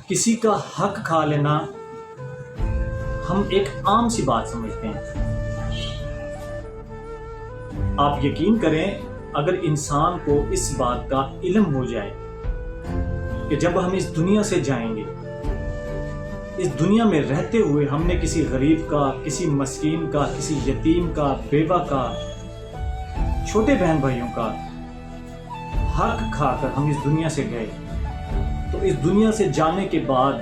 کسی کا حق کھا لینا ہم ایک عام سی بات سمجھتے ہیں۔ آپ یقین کریں اگر انسان کو اس بات کا علم ہو جائے کہ جب ہم اس دنیا سے جائیں گے، اس دنیا میں رہتے ہوئے ہم نے کسی غریب کا، کسی مسکین کا، کسی یتیم کا، بیوہ کا، چھوٹے بہن بھائیوں کا حق کھا کر ہم اس دنیا سے گئے، تو اس دنیا سے جانے کے بعد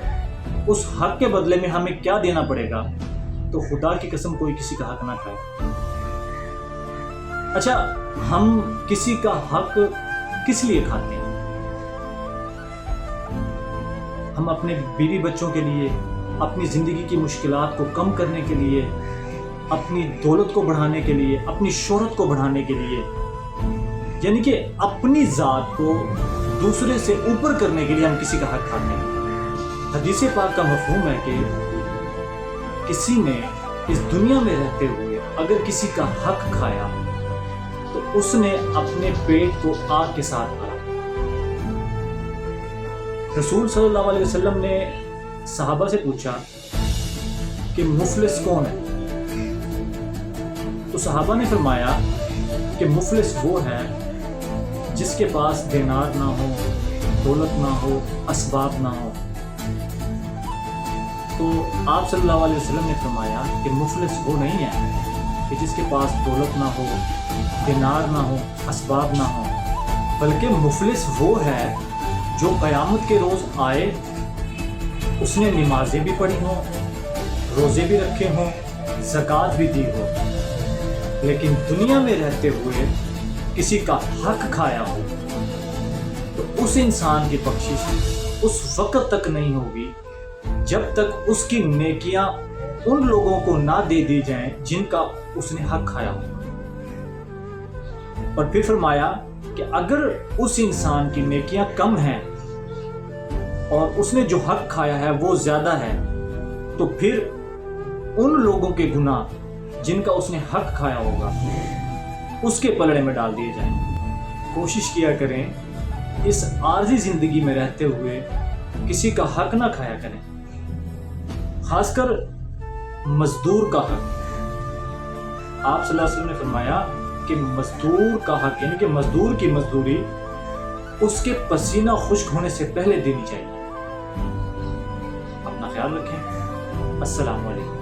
اس حق کے بدلے میں ہمیں کیا دینا پڑے گا؟ تو خدا کی قسم کوئی کسی کا حق نہ کھائے۔ اچھا، ہم کسی کا حق کس لیے کھاتے ہیں؟ ہم اپنے بیوی بچوں کے لیے، اپنی زندگی کی مشکلات کو کم کرنے کے لیے، اپنی دولت کو بڑھانے کے لیے، اپنی شہرت کو بڑھانے کے لیے، یعنی کہ اپنی ذات کو دوسرے سے اوپر کرنے کے لیے ہم کسی کا حق کھاتے ہیں۔ حدیث پاک کا مفہوم ہے کہ کسی نے اس دنیا میں رہتے ہوئے اگر کسی کا حق کھایا تو اس نے اپنے پیٹ کو آگ کے ساتھ بھرا۔ رسول صلی اللہ علیہ وسلم نے صحابہ سے پوچھا کہ مفلس کون ہے؟ تو صحابہ نے فرمایا کہ مفلس وہ ہے جس کے پاس دینار نہ ہو، دولت نہ ہو، اسباب نہ ہو۔ تو آپ صلی اللہ علیہ وسلم نے فرمایا کہ مفلس وہ نہیں ہے کہ جس کے پاس دولت نہ ہو، دینار نہ ہو، اسباب نہ ہو، بلکہ مفلس وہ ہے جو قیامت کے روز آئے، اس نے نمازیں بھی پڑھی ہوں، روزے بھی رکھے ہوں، زکوٰۃ بھی دی ہو، لیکن دنیا میں رہتے ہوئے کسی کا حق کھایا ہو، تو اس انسان کی بخشش اس وقت تک نہیں ہوگی جب تک اس کی نیکیاں ان لوگوں کو نہ دے دی جائیں جن کا اس نے حق کھایا ہو۔ اور پھر فرمایا کہ اگر اس انسان کی نیکیاں کم ہیں اور اس نے جو حق کھایا ہے وہ زیادہ ہے، تو پھر ان لوگوں کے گناہ جن کا اس نے حق کھایا ہوگا اس کے پلڑے میں ڈال دیے جائیں۔ کوشش کیا کریں اس عارضی زندگی میں رہتے ہوئے کسی کا حق نہ کھایا کریں، خاص کر مزدور کا حق۔ آپ صلی اللہ علیہ وسلم نے فرمایا کہ مزدور کا حق، یعنی کہ مزدور کی مزدوری اس کے پسینہ خشک ہونے سے پہلے دینی چاہیے۔ اپنا خیال رکھیں۔ السلام علیکم۔